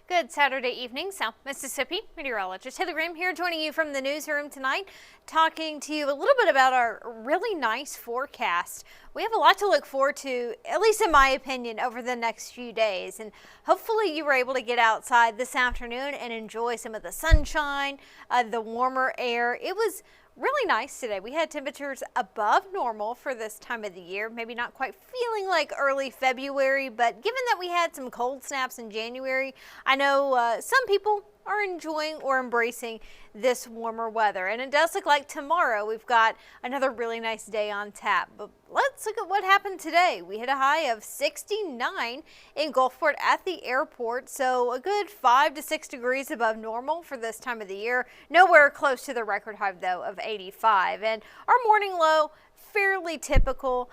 Good Saturday evening, South Mississippi. Meteorologist Heather Graham here, joining you from the newsroom tonight, talking to you a little bit about our really nice forecast. We have a lot to look forward to, at least in my opinion, over the next few days. And hopefully you were able to get outside this afternoon and enjoy some of the sunshine, the warmer air. It was really nice today. We had temperatures above normal for this time of the year, maybe not quite feeling like early February, but given that we had some cold snaps in January, I know some people are enjoying or embracing this warmer weather. And it does look like tomorrow we've got another really nice day on tap. But let's look at what happened today. We hit a high of 69 in Gulfport at the airport, so a good 5 to 6 degrees above normal for this time of the year. Nowhere close to the record high though of 85. And our morning low, fairly typical.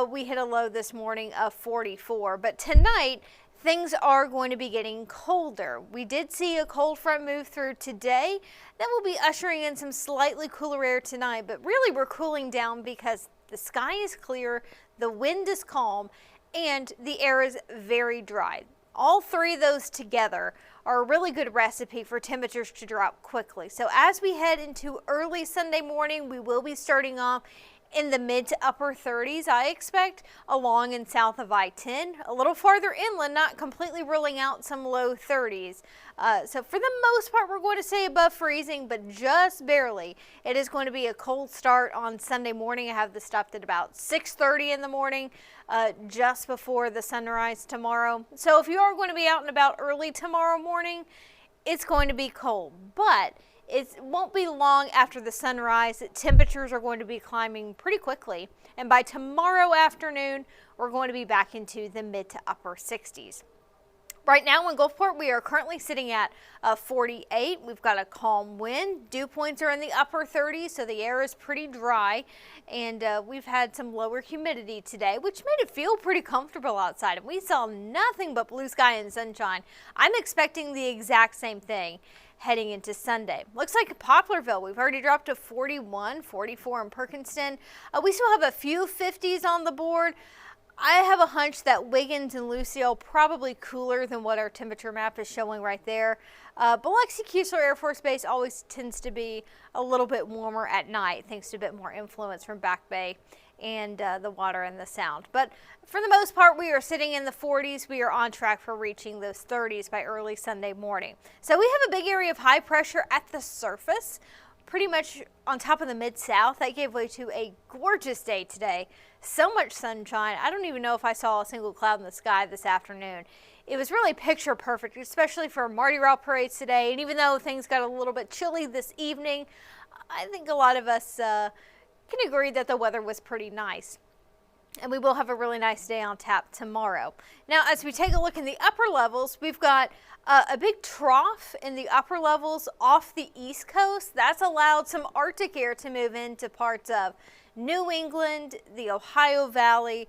We hit a low this morning of 44, but tonight things are going to be getting colder. We did see a cold front move through today. That will be ushering in some slightly cooler air tonight, but really we're cooling down because the sky is clear, the wind is calm, and the air is very dry. All three of those together are a really good recipe for temperatures to drop quickly. So as we head into early Sunday morning, we will be starting off in the mid to upper 30s, I expect, along and south of I-10. A little farther inland, not completely ruling out some low 30s. So for the most part, we're going to stay above freezing, but just barely. It is going to be a cold start on Sunday morning. I have this stopped at about 6:30 in the morning, just before the sunrise tomorrow. So if you are going to be out and about early tomorrow morning, it's going to be cold, but it won't be long after the sunrise that temperatures are going to be climbing pretty quickly. And by tomorrow afternoon, we're going to be back into the mid to upper 60s. Right now in Gulfport, we are currently sitting at 48. We've got a calm wind. Dew points are in the upper 30s, so the air is pretty dry. And we've had some lower humidity today, which made it feel pretty comfortable outside. And we saw nothing but blue sky and sunshine. I'm expecting the exact same thing heading into Sunday. Looks like Poplarville, we've already dropped to 41, 44 in Perkinston. We still have a few 50s on the board. I have a hunch that Wiggins and Lucille probably cooler than what our temperature map is showing right there. Biloxi Keesler Air Force Base always tends to be a little bit warmer at night, thanks to a bit more influence from Back Bay and the water and the sound. But for the most part, we are sitting in the 40s. We are on track for reaching those 30s by early Sunday morning. So we have a big area of high pressure at the surface, pretty much on top of the Mid-South. That gave way to a gorgeous day today. So much sunshine. I don't even know if I saw a single cloud in the sky this afternoon. It was really picture perfect, especially for Mardi Gras parades today. And even though things got a little bit chilly this evening, I think a lot of us can agree that the weather was pretty nice. And we will have a really nice day on tap tomorrow. Now, as we take a look in the upper levels, we've got a big trough in the upper levels off the East Coast. That's allowed some Arctic air to move into parts of New England, the Ohio Valley,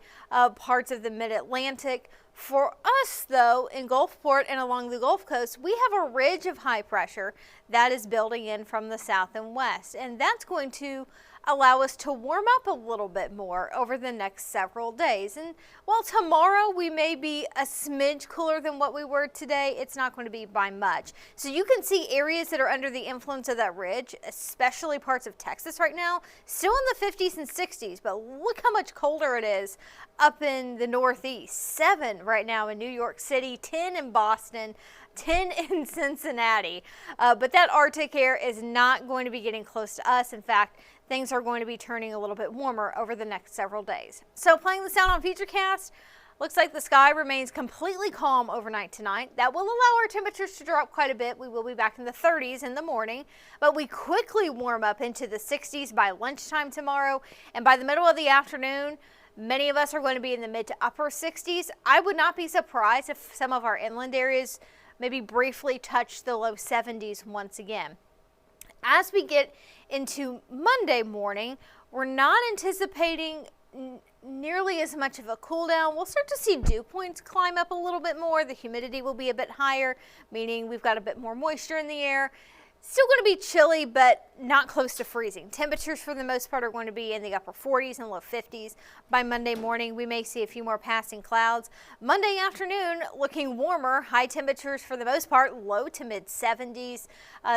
parts of the Mid-Atlantic. For us, though, in Gulfport and along the Gulf Coast, we have a ridge of high pressure that is building in from the south and west, and that's going to allow us to warm up a little bit more over the next several days. And while tomorrow we may be a smidge cooler than what we were today, it's not going to be by much. So you can see areas that are under the influence of that ridge, especially parts of Texas right now, still in the 50s and 60s, but look how much colder it is up in the Northeast. 7 right now in New York City, 10 in Boston, 10 in Cincinnati. But that Arctic air is not going to be getting close to us. In fact, things are going to be turning a little bit warmer over the next several days. So playing this out on Futurecast, looks like the sky remains completely calm overnight tonight. That will allow our temperatures to drop quite a bit. We will be back in the 30s in the morning, but we quickly warm up into the 60s by lunchtime tomorrow. And by the middle of the afternoon, many of us are going to be in the mid to upper 60s. I would not be surprised if some of our inland areas maybe briefly touch the low 70s once again. As we get into Monday morning, we're not anticipating nearly as much of a cool down. We'll start to see dew points climb up a little bit more. The humidity will be a bit higher, meaning we've got a bit more moisture in the air. Still going to be chilly, but not close to freezing. Temperatures for the most part are going to be in the upper 40s and low 50s. By Monday morning, we may see a few more passing clouds. Monday afternoon, looking warmer. High temperatures for the most part, low to mid 70s.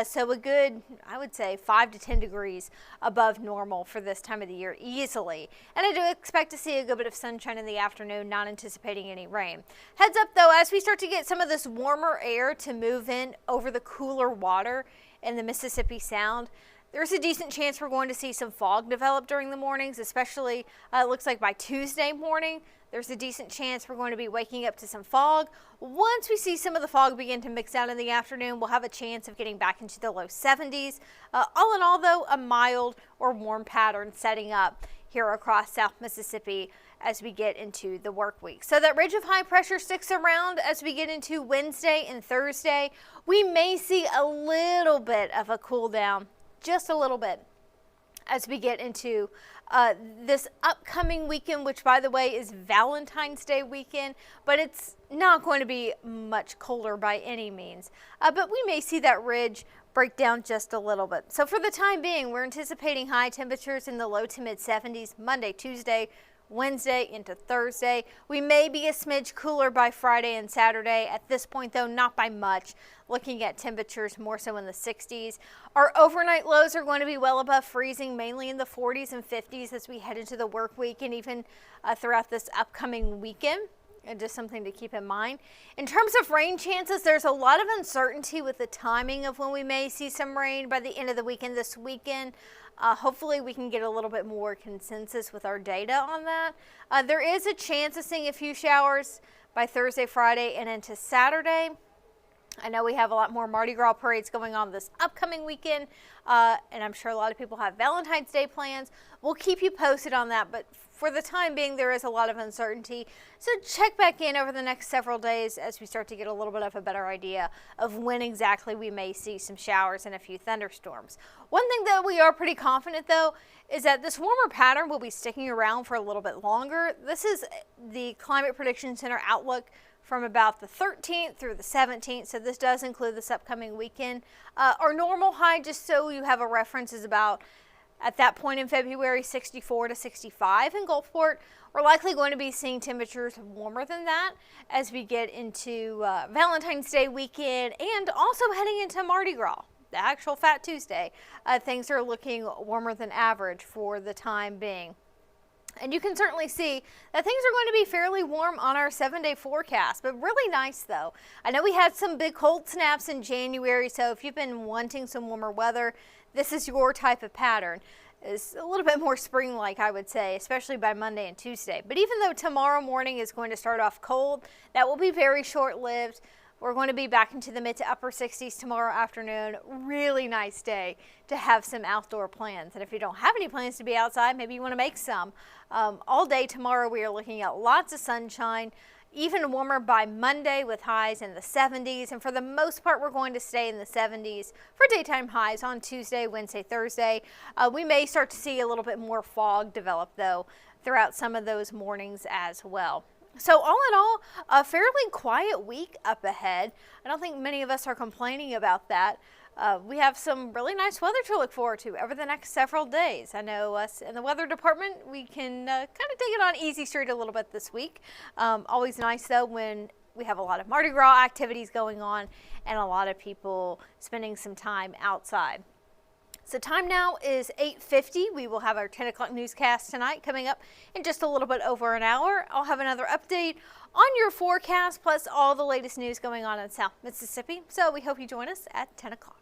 So a good, I would say, 5 to 10 degrees above normal for this time of the year easily. And I do expect to see a good bit of sunshine in the afternoon, not anticipating any rain. Heads up though, as we start to get some of this warmer air to move in over the cooler water in the Mississippi Sound, there's a decent chance we're going to see some fog develop during the mornings, especially it looks like by Tuesday morning. There's a decent chance we're going to be waking up to some fog. Once we see some of the fog begin to mix out in the afternoon, we'll have a chance of getting back into the low 70s. All in all, though, a mild or warm pattern setting up here across South Mississippi as we get into the work week. So that ridge of high pressure sticks around as we get into Wednesday and Thursday. We may see a little bit of a cool down, just a little bit, as we get into this upcoming weekend, which by the way is Valentine's Day weekend, but it's not going to be much colder by any means. But we may see that ridge break down just a little bit. So for the time being, we're anticipating high temperatures in the low to mid 70s Monday, Tuesday, Wednesday into Thursday. We may be a smidge cooler by Friday and Saturday. At this point though, not by much. Looking at temperatures more so in the 60s. Our overnight lows are going to be well above freezing, mainly in the 40s and 50s as we head into the work week and even throughout this upcoming weekend. And just something to keep in mind. In terms of rain chances, there's a lot of uncertainty with the timing of when we may see some rain by the end of the weekend this weekend. Hopefully we can get a little bit more consensus with our data on that. There is a chance of seeing a few showers by Thursday, Friday, and into Saturday. I know we have a lot more Mardi Gras parades going on this upcoming weekend, and I'm sure a lot of people have Valentine's Day plans. We'll keep you posted on that, but for the time being, there is a lot of uncertainty. So check back in over the next several days as we start to get a little bit of a better idea of when exactly we may see some showers and a few thunderstorms. One thing that we are pretty confident, though, is that this warmer pattern will be sticking around for a little bit longer. This is the Climate Prediction Center outlook from about the 13th through the 17th, so this does include this upcoming weekend. Our normal high, just so you have a reference, is about, at that point in February, 64 to 65 in Gulfport. We're likely going to be seeing temperatures warmer than that as we get into Valentine's Day weekend and also heading into Mardi Gras, the actual Fat Tuesday. Things are looking warmer than average for the time being. And you can certainly see that things are going to be fairly warm on our 7-day forecast, but really nice though. I know we had some big cold snaps in January, so if you've been wanting some warmer weather, this is your type of pattern. It's a little bit more spring-like, I would say, especially by Monday and Tuesday. But even though tomorrow morning is going to start off cold, that will be very short-lived. We're going to be back into the mid to upper 60s tomorrow afternoon. Really nice day to have some outdoor plans. And if you don't have any plans to be outside, maybe you want to make some. All day tomorrow we are looking at lots of sunshine, even warmer by Monday with highs in the 70s. And for the most part, we're going to stay in the 70s for daytime highs on Tuesday, Wednesday, Thursday. We may start to see a little bit more fog develop though throughout some of those mornings as well. So all in all, a fairly quiet week up ahead. I don't think many of us are complaining about that. We have some really nice weather to look forward to over the next several days. I know us in the weather department, we can kind of take it on easy street a little bit this week. Always nice though when we have a lot of Mardi Gras activities going on and a lot of people spending some time outside. So time now is 8:50. We will have our 10 o'clock newscast tonight coming up in just a little bit over an hour. I'll have another update on your forecast plus all the latest news going on in South Mississippi. So we hope you join us at 10 o'clock.